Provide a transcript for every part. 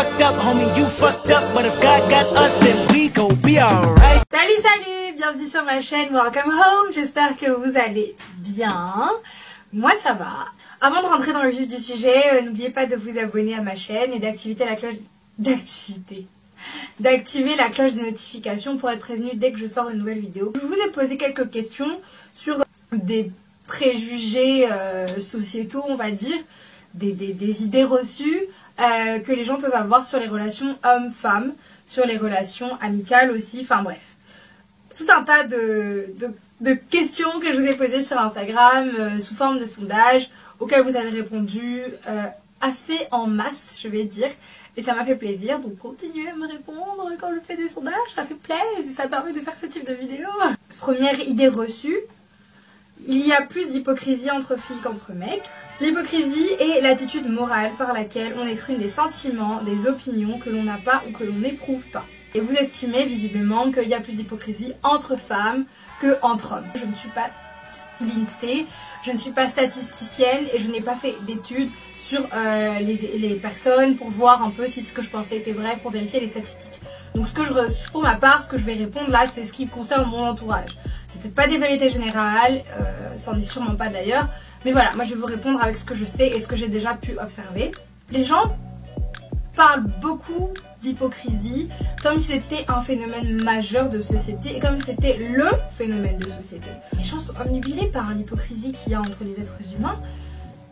fucked up, homie, you fucked up. But if God got us, then we gon' be alright. Salut, bienvenue sur ma chaîne Welcome Home, j'espère que vous allez bien. Moi ça va. Avant de rentrer dans le vif du sujet, n'oubliez pas de vous abonner à ma chaîne et d'activer la cloche des notifications pour être prévenu dès que je sors une nouvelle vidéo. Je vous ai posé quelques questions sur des préjugés sociétaux, on va dire, des idées reçues que les gens peuvent avoir sur les relations hommes-femmes, sur les relations amicales aussi, enfin bref. Tout un tas de questions que je vous ai posées sur Instagram sous forme de sondage auxquelles vous avez répondu assez en masse, je vais dire, et ça m'a fait plaisir, donc continuez à me répondre quand je fais des sondages, ça fait plaisir et ça permet de faire ce type de vidéo. Première idée reçue, il y a plus d'hypocrisie entre filles qu'entre mecs. L'hypocrisie est l'attitude morale par laquelle on exprime des sentiments, des opinions que l'on n'a pas ou que l'on n'éprouve pas. Et vous estimez visiblement qu'il y a plus d'hypocrisie entre femmes que entre hommes. Je ne suis pas l'INSEE, je ne suis pas statisticienne et je n'ai pas fait d'études sur les personnes pour voir un peu si ce que je pensais était vrai, pour vérifier les statistiques. Donc pour ma part, ce que je vais répondre là, c'est ce qui concerne mon entourage. C'est peut-être pas des vérités générales, ça n'en est sûrement pas d'ailleurs, mais voilà, moi je vais vous répondre avec ce que je sais et ce que j'ai déjà pu observer. Les gens parlent beaucoup d'hypocrisie comme si c'était un phénomène majeur de société et comme si c'était le phénomène de société. Les gens sont omnubilés par l'hypocrisie qu'il y a entre les êtres humains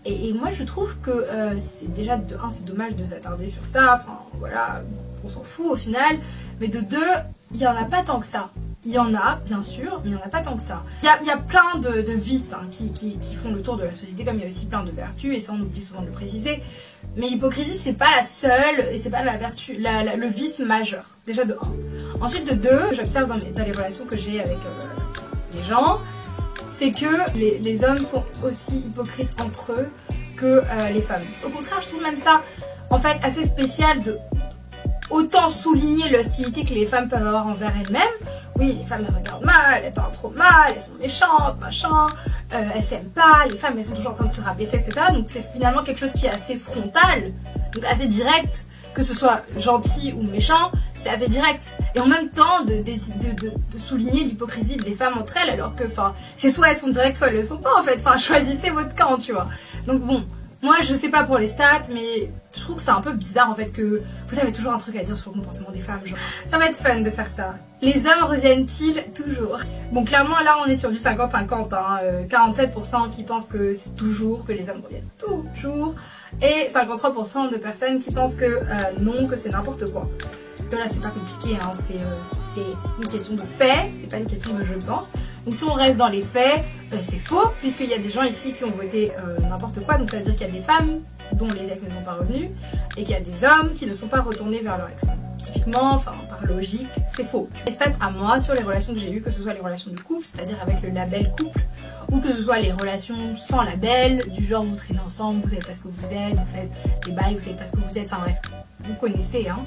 et moi je trouve que c'est déjà de un, c'est dommage de s'attarder sur ça, enfin voilà, on s'en fout au final, mais de deux, il n'y en a pas tant que ça. Il y en a, bien sûr, mais il n'y en a pas tant que ça. Il y a plein de vices qui font le tour de la société, comme il y a aussi plein de vertus, et ça on oublie souvent de le préciser. Mais l'hypocrisie, c'est pas la seule, et c'est pas la vertu, le vice majeur. Déjà de 1. Ensuite de 2, j'observe dans les relations que j'ai avec les gens, c'est que les hommes sont aussi hypocrites entre eux que les femmes. Au contraire, je trouve même ça, en fait, assez spécial de autant souligner l'hostilité que les femmes peuvent avoir envers elles-mêmes. Oui, les femmes elles regardent mal, elles parlent trop mal, elles sont méchantes, machin, elles s'aiment pas, les femmes elles sont toujours en train de se rabaisser, etc. Donc c'est finalement quelque chose qui est assez frontal, donc assez direct, que ce soit gentil ou méchant, c'est assez direct. Et en même temps de souligner l'hypocrisie des femmes entre elles, alors que c'est soit elles sont directes, soit elles le sont pas en fait. Enfin, choisissez votre camp, tu vois. Donc bon. Moi, je sais pas pour les stats, mais je trouve que c'est un peu bizarre en fait que vous avez toujours un truc à dire sur le comportement des femmes. Genre, ça va être fun de faire ça. Les hommes reviennent-ils toujours? Bon, clairement, là, on est sur du 50-50. 47% qui pensent que c'est toujours, que les hommes reviennent toujours. Et 53% de personnes qui pensent que non, que c'est n'importe quoi. Là, c'est pas compliqué, hein. C'est une question de fait, c'est pas une question de je pense. Donc si on reste dans les faits, c'est faux, puisqu'il y a des gens ici qui ont voté n'importe quoi, donc ça veut dire qu'il y a des femmes dont les ex ne sont pas revenus, et qu'il y a des hommes qui ne sont pas retournés vers leur ex. Typiquement, enfin par logique, c'est faux. Les stats à moi sur les relations que j'ai eues, que ce soit les relations de couple, c'est-à-dire avec le label couple, ou que ce soit les relations sans label, du genre vous traînez ensemble, vous savez pas ce que vous êtes, vous faites des bails, vous savez pas ce que vous êtes, enfin bref, vous connaissez, hein.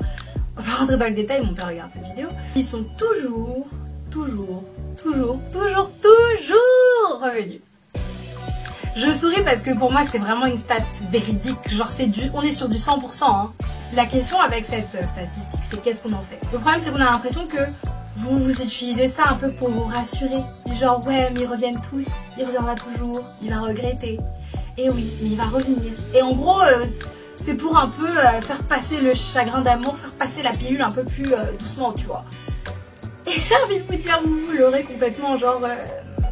On va rentrer dans le détail, mon père regarde cette vidéo. Ils sont toujours revenus. Je souris parce que pour moi c'est vraiment une stat véridique, genre on est sur du 100%. Hein. La question avec cette statistique, c'est qu'est-ce qu'on en fait? Le problème c'est qu'on a l'impression que vous utilisez ça un peu pour vous rassurer. Du genre ouais mais ils reviennent tous, il reviendra toujours, il va regretter. Et oui, mais il va revenir. Et en gros... c'est pour un peu faire passer le chagrin d'amour, faire passer la pilule un peu plus doucement, tu vois. Et j'ai envie de vous dire, vous l'aurez complètement, genre,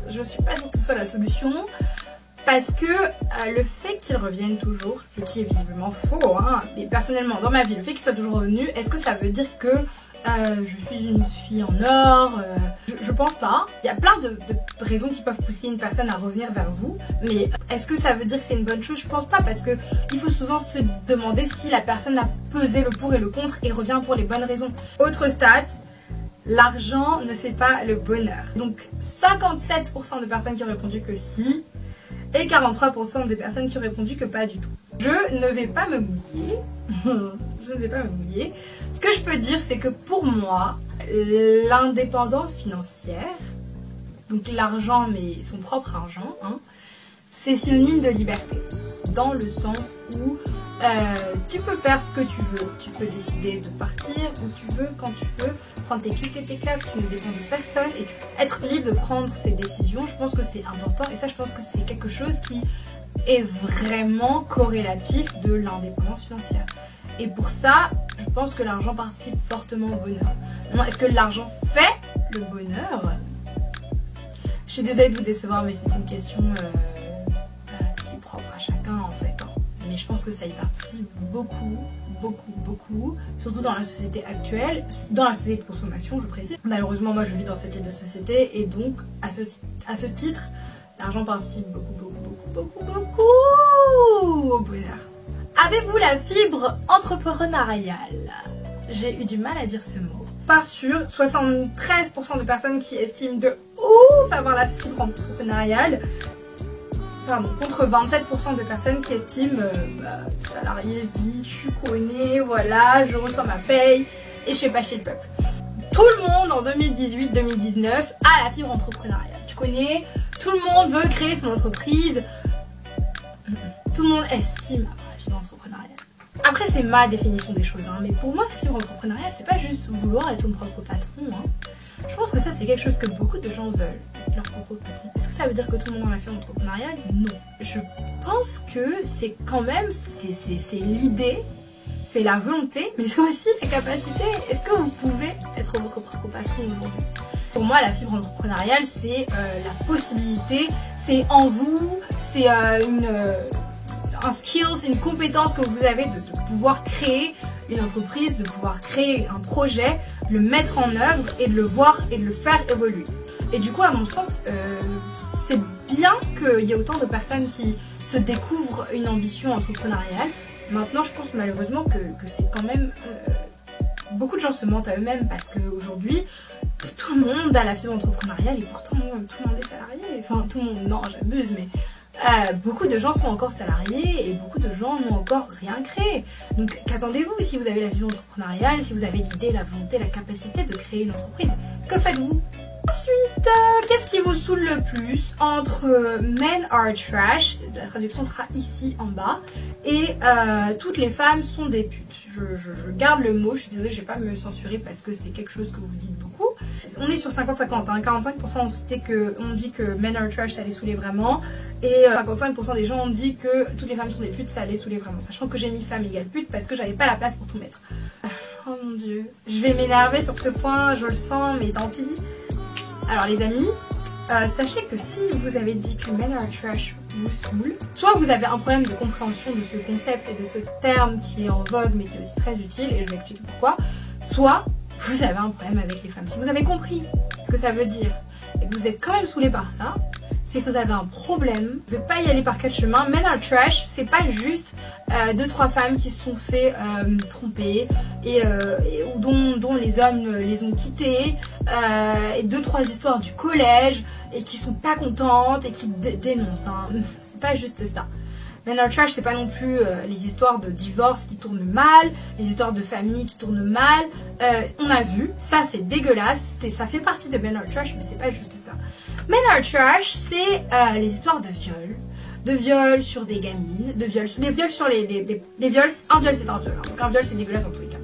je suis pas sûre que ce soit la solution. Parce que le fait qu'ils reviennent toujours, ce qui est visiblement faux, hein, mais personnellement, dans ma vie, le fait qu'ils soient toujours revenus, est-ce que ça veut dire que je suis une fille en or? Je pense pas. Il y a plein de raisons qui peuvent pousser une personne à revenir vers vous. Mais est-ce que ça veut dire que c'est une bonne chose? Je pense pas, parce que il faut souvent se demander si la personne a pesé le pour et le contre et revient pour les bonnes raisons. Autre stat, l'argent ne fait pas le bonheur. Donc 57% de personnes qui ont répondu que si et 43% de personnes qui ont répondu que pas du tout. Je ne vais pas me mouiller. Je ne vais pas me mouiller. Ce que je peux dire, c'est que pour moi, l'indépendance financière, donc l'argent, mais son propre argent, hein, c'est synonyme de liberté. Dans le sens où tu peux faire ce que tu veux. Tu peux décider de partir où tu veux, quand tu veux, prendre tes clics et tes claques, tu ne dépends de personne. Et être libre de prendre ses décisions, je pense que c'est important. Et ça, je pense que c'est quelque chose qui est vraiment corrélatif de l'indépendance financière. Et pour ça, je pense que l'argent participe fortement au bonheur. Maintenant, est-ce que l'argent fait le bonheur? Je suis désolée de vous décevoir, mais c'est une question qui est propre à chacun en fait. Mais je pense que ça y participe beaucoup, surtout dans la société actuelle, dans la société de consommation, je précise. Malheureusement, moi, je vis dans ce type de société et donc, à ce titre, l'argent participe beaucoup au bonheur. Avez-vous la fibre entrepreneuriale? J'ai eu du mal à dire ce mot. Par sûr, 73% de personnes qui estiment de ouf avoir la fibre entrepreneuriale. Pardon, contre 27% de personnes qui estiment salarié vite, je suis connais, voilà, je reçois ma paye et je fais pas chier le peuple. Tout le monde en 2018-2019 a la fibre entrepreneuriale. Tu connais, tout le monde veut créer son entreprise. Tout le monde estime avoir la fibre entrepreneuriale. Après, c'est ma définition des choses, mais pour moi, la fibre entrepreneuriale, c'est pas juste vouloir être son propre patron. Je pense que ça, c'est quelque chose que beaucoup de gens veulent, être leur propre patron. Est-ce que ça veut dire que tout le monde a la fibre entrepreneuriale? Non. Je pense que c'est quand même, c'est l'idée, c'est la volonté, mais c'est aussi la capacité. Est-ce que vous pouvez être votre propre patron aujourd'hui? Pour moi, la fibre entrepreneuriale, c'est la possibilité, c'est en vous, c'est un skill, c'est une compétence que vous avez de pouvoir créer une entreprise, de pouvoir créer un projet, le mettre en œuvre et de le voir et de le faire évoluer. Et du coup, à mon sens, c'est bien qu'il y ait autant de personnes qui se découvrent une ambition entrepreneuriale. Maintenant, je pense malheureusement que c'est quand même... beaucoup de gens se mentent à eux-mêmes parce qu'aujourd'hui, tout le monde a la fibre entrepreneuriale et pourtant tout le monde est salarié. Enfin, tout le monde, non, j'abuse, mais... beaucoup de gens sont encore salariés et beaucoup de gens n'ont encore rien créé. Donc qu'attendez-vous si vous avez la vision entrepreneuriale, si vous avez l'idée, la volonté, la capacité de créer une entreprise? Que faites-vous? Ensuite, qu'est-ce qui vous saoule le plus entre Men are trash, la traduction sera ici en bas, et toutes les femmes sont des putes. Je garde le mot, je suis désolée, je vais pas me censurer parce que c'est quelque chose que vous dites beaucoup. On est sur 50-50, 45% ont dit que Men are trash, ça les saoulait vraiment, et 55% des gens ont dit que toutes les femmes sont des putes, ça les saoulait vraiment. Sachant que j'ai mis femme égale pute parce que j'avais pas la place pour tout mettre. Oh mon dieu, je vais m'énerver sur ce point, je le sens, mais tant pis. Alors les amis, sachez que si vous avez dit que Men are trash vous saoule, soit vous avez un problème de compréhension de ce concept et de ce terme qui est en vogue mais qui est aussi très utile, et je vais expliquer pourquoi, soit vous avez un problème avec les femmes. Si vous avez compris ce que ça veut dire et que vous êtes quand même saoulé par ça, c'est que vous avez un problème. Vous ne pouvez pas y aller par quatre chemins. Men are trash, c'est pas juste 2-3 femmes qui se sont fait tromper et dont les hommes les ont quittées, et 2-3 histoires du collège et qui sont pas contentes et qui dénoncent. C'est pas juste ça. Men are trash, c'est pas non plus les histoires de divorce qui tournent mal, les histoires de famille qui tournent mal. On a vu, ça c'est dégueulasse, ça fait partie de Men are trash, mais c'est pas juste ça. Men are trash, c'est les histoires de viols sur des gamines, des viols sur les viols. Un viol c'est un viol, donc un viol c'est dégueulasse dans tous les cas.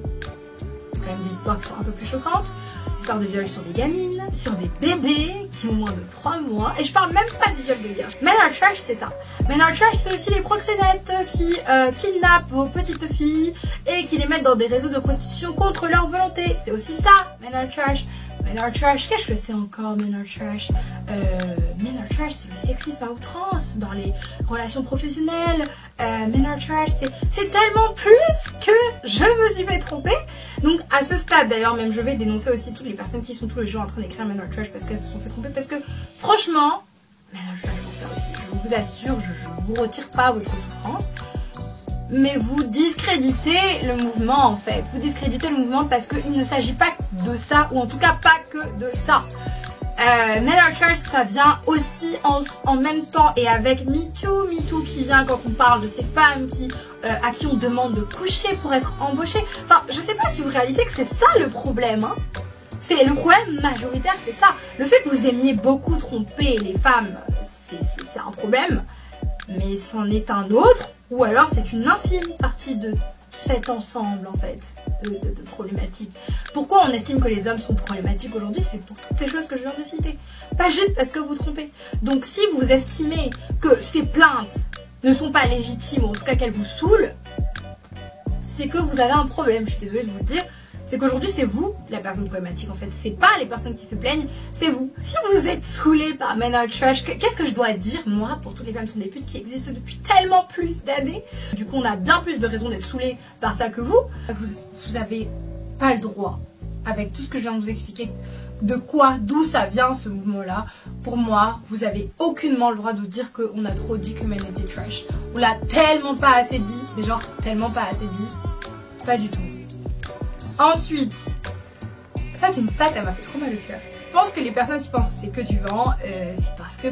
Il y a quand même des histoires qui sont un peu plus choquantes. Des histoires de viol sur des gamines, sur des bébés qui ont moins de 3 mois. Et je parle même pas du viol de guerre. Men are trash, c'est ça. Men are trash, c'est aussi les proxénètes qui kidnappent vos petites filles et qui les mettent dans des réseaux de prostitution contre leur volonté. C'est aussi ça, Men are trash. Men are trash, qu'est-ce que c'est encore Men are trash? Men are trash, c'est le sexisme à outrance dans les relations professionnelles. Men are trash, c'est tellement plus que je me suis fait tromper. Donc à ce stade d'ailleurs, même je vais dénoncer aussi toutes les personnes qui sont tous les jours en train d'écrire Men are trash parce qu'elles se sont fait tromper. Parce que franchement, Men are trash pour ça aussi. Je vous assure, je vous retire pas votre souffrance. Mais vous discréditez le mouvement en fait. Vous discréditez le mouvement parce qu'il ne s'agit pas de ça, ou en tout cas pas que de ça. Men are trash, ça vient aussi en même temps et avec MeToo qui vient quand on parle de ces femmes à qui on demande de coucher pour être embauchées. Enfin, je sais pas si vous réalisez que c'est ça le problème, C'est le problème majoritaire, c'est ça. Le fait que vous aimiez beaucoup tromper les femmes, c'est un problème. mais c'en est un autre, ou alors c'est une infime partie de cet ensemble en fait de problématiques. Pourquoi on estime que les hommes sont problématiques aujourd'hui? C'est pour toutes ces choses que je viens de citer, pas juste parce que vous trompez. Donc si vous estimez que ces plaintes ne sont pas légitimes, ou en tout cas qu'elles vous saoulent, c'est que vous avez un problème. Je suis désolée de vous le dire, c'est qu'aujourd'hui c'est vous la personne problématique en fait, c'est pas les personnes qui se plaignent, c'est vous. Si vous êtes saoulé par Men Are Trash, qu'est-ce que je dois dire moi pour toutes les femmes sont des putes qui existent depuis tellement plus d'années? Du coup on a bien plus de raisons d'être saoulé par ça que vous. Vous avez pas le droit, avec tout ce que je viens de vous expliquer, d'où ça vient ce mouvement là. Pour moi vous avez aucunement le droit de dire qu'on a trop dit que Men étaient trash. On l'a tellement pas assez dit, mais genre tellement pas assez dit, pas du tout. Ensuite, ça c'est une stat, elle m'a fait trop mal au cœur. Je pense que les personnes qui pensent que c'est que du vent, c'est parce que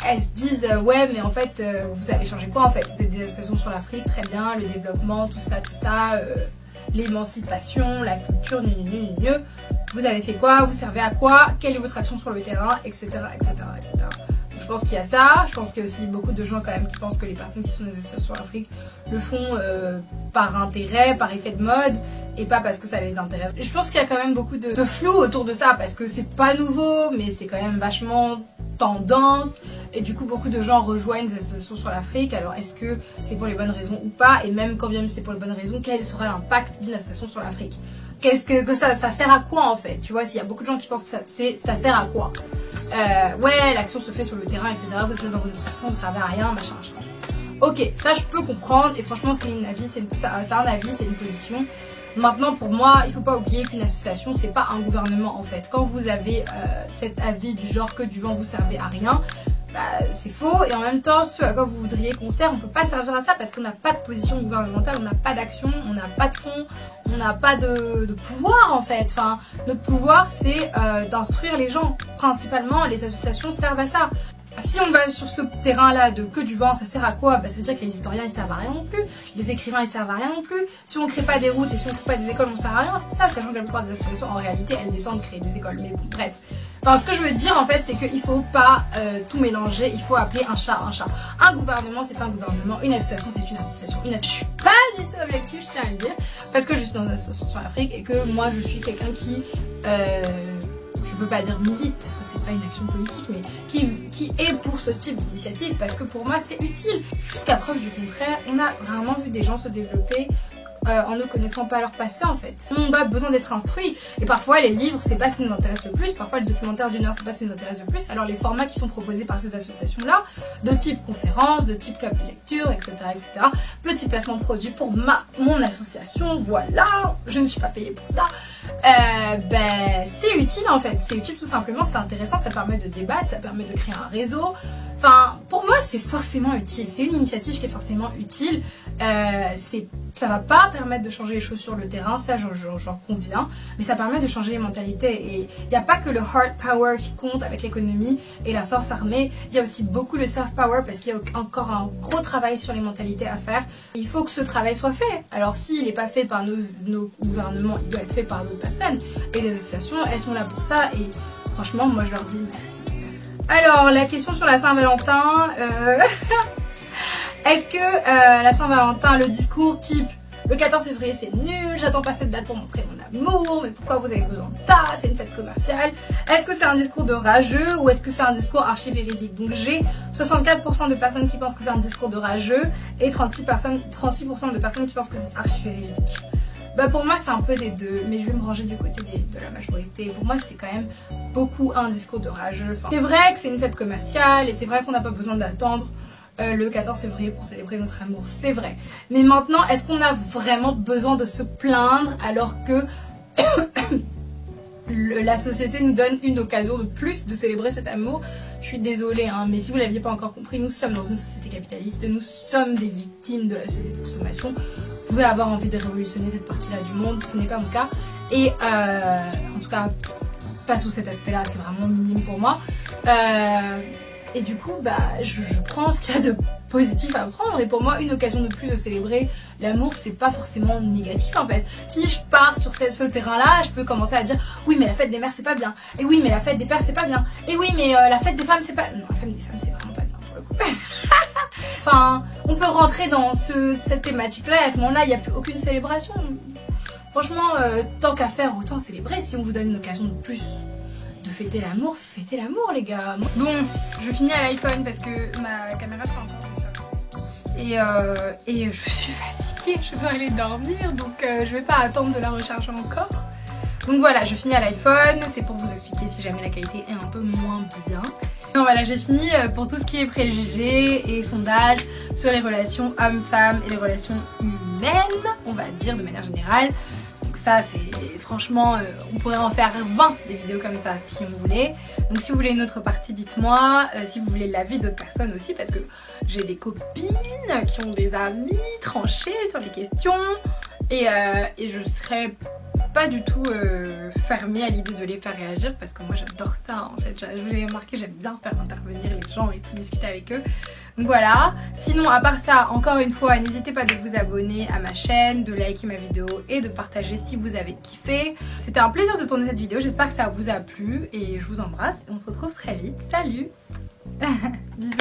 elles se disent ouais mais en fait vous avez changé quoi en fait? Vous êtes des associations sur l'Afrique, très bien, le développement, tout ça, l'émancipation, la culture, vous avez fait quoi? Vous servez à quoi? Quelle est votre action sur le terrain, etc. Donc, je pense qu'il y a ça. Je pense qu'il y a aussi beaucoup de gens quand même qui pensent que les personnes qui sont des associations sur l'Afrique le font par intérêt, par effet de mode et pas parce que ça les intéresse. Je pense qu'il y a quand même beaucoup de flou autour de ça parce que c'est pas nouveau mais c'est quand même vachement tendance et du coup beaucoup de gens rejoignent des associations sur l'Afrique. Alors est-ce que c'est pour les bonnes raisons ou pas? Et même quand bien c'est pour les bonnes raisons, quel sera l'impact d'une association sur l'Afrique? Qu'est-ce que ça sert à quoi en fait? Tu vois, s'il y a beaucoup de gens qui pensent que ça sert à quoi? Ouais, l'action se fait sur le terrain, etc. Vous êtes dans vos associations, vous ne servez à rien, machin. Ok, ça je peux comprendre et franchement c'est un avis, c'est une position. Maintenant pour moi, il faut pas oublier qu'une association c'est pas un gouvernement en fait. Quand vous avez cet avis du genre que du vent vous servez à rien, c'est faux et en même temps ce à quoi vous voudriez qu'on serve, on peut pas servir à ça parce qu'on n'a pas de position gouvernementale, on n'a pas d'action, on n'a pas de fonds, on n'a pas de pouvoir en fait. Enfin, notre pouvoir c'est d'instruire les gens. Principalement les associations servent à ça. Si on va sur ce terrain-là de que du vent, ça sert à quoi? Ça veut dire que les historiens ils servent à rien non plus, les écrivains ils servent à rien non plus. Si on crée pas des routes et si on crée pas des écoles, on sert à rien. C'est ça, sachant que la plupart des associations en réalité elles descendent créer des écoles. Mais bon, bref. Enfin, ce que je veux dire en fait, c'est qu'il faut pas tout mélanger. Il faut appeler un chat un chat. Un gouvernement c'est un gouvernement, une association c'est une association. Je suis pas du tout objective, je tiens à le dire, parce que je suis dans une association sur l'Afrique et que moi je suis quelqu'un qui je peux pas dire milite parce que c'est pas une action politique, mais qui est pour ce type d'initiative parce que pour moi c'est utile. Jusqu'à preuve du contraire, on a vraiment vu des gens se développer en ne connaissant pas leur passé en fait. On a besoin d'être instruit et parfois les livres c'est pas ce qui nous intéresse le plus, parfois les documentaires d'une heure c'est pas ce qui nous intéresse le plus. Alors les formats qui sont proposés par ces associations là, de type conférence, de type club de lecture, etc. Petit placement de produit pour mon association, voilà, je ne suis pas payée pour ça. C'est utile en fait, c'est utile tout simplement, c'est intéressant, ça permet de débattre, ça permet de créer un réseau. Enfin, pour moi c'est forcément utile, c'est une initiative qui est forcément utile. Ça va pas permettre de changer les choses sur le terrain, ça j'en conviens, mais ça permet de changer les mentalités et il n'y a pas que le hard power qui compte avec l'économie et la force armée, il y a aussi beaucoup le soft power parce qu'il y a encore un gros travail sur les mentalités à faire. Il faut que ce travail soit fait. Alors s'il n'est pas fait par nos gouvernements, il doit être fait par d'autres personnes et les associations, elles sont là pour ça et franchement moi je leur dis merci. Alors la question sur la Saint-Valentin, est-ce que la Saint-Valentin, le discours type le 14 février c'est nul, j'attends pas cette date pour montrer mon amour, mais pourquoi vous avez besoin de ça, c'est une fête commerciale. Est-ce que c'est un discours de rageux ou est-ce que c'est un discours archi-véridique? Donc j'ai 64% de personnes qui pensent que c'est un discours de rageux et 36% de personnes qui pensent que c'est archi-véridique. Pour moi c'est un peu des deux, mais je vais me ranger du côté de la majorité. Pour moi c'est quand même beaucoup un discours de rageux. Enfin, c'est vrai que c'est une fête commerciale et c'est vrai qu'on n'a pas besoin d'attendre le 14 février pour célébrer notre amour, c'est vrai. Mais maintenant, est-ce qu'on a vraiment besoin de se plaindre alors que la société nous donne une occasion de plus de célébrer cet amour? Je suis désolée, hein, mais si vous ne l'aviez pas encore compris, nous sommes dans une société capitaliste, nous sommes des victimes de la société de consommation. Vous pouvez avoir envie de révolutionner cette partie-là du monde, ce n'est pas mon cas. Et en tout cas, pas sous cet aspect-là, c'est vraiment minime pour moi. Et du coup, je prends ce qu'il y a de positif à prendre. Et pour moi, une occasion de plus de célébrer l'amour, c'est pas forcément négatif en fait. Si je pars sur ce terrain-là, je peux commencer à dire oui, mais la fête des mères, c'est pas bien. Et oui, mais la fête des pères, c'est pas bien. Et oui, mais la fête des femmes, c'est pas... Non, la fête des femmes, c'est vraiment pas bien pour le coup. Enfin, on peut rentrer dans cette thématique-là et à ce moment-là, il n'y a plus aucune célébration. Franchement, tant qu'à faire, autant célébrer. Si on vous donne une occasion de plus de fêter l'amour, fêtez l'amour, les gars. Bon, je finis à l'iPhone parce que ma caméra fait encore du ça. Et je suis fatiguée, je dois aller dormir, donc je vais pas attendre de la recharger encore. Donc voilà, je finis à l'iPhone, c'est pour vous expliquer si jamais la qualité est un peu moins bien. Donc voilà, j'ai fini pour tout ce qui est préjugés et sondages sur les relations hommes-femmes et les relations humaines, on va dire de manière générale. Donc ça, c'est franchement, on pourrait en faire 20 des vidéos comme ça si on voulait. Donc si vous voulez une autre partie, dites-moi. Si vous voulez l'avis d'autres personnes aussi, parce que j'ai des copines qui ont des avis tranchés sur les questions. Et je serais pas du tout fermée à l'idée de les faire réagir parce que moi j'adore ça en fait. Vous avez remarqué, j'aime bien faire intervenir les gens et tout, discuter avec eux. Donc voilà. Sinon à part ça, encore une fois, n'hésitez pas de vous abonner à ma chaîne, de liker ma vidéo et de partager si vous avez kiffé. C'était un plaisir de tourner cette vidéo, j'espère que ça vous a plu et je vous embrasse et on se retrouve très vite. Salut. Bisous.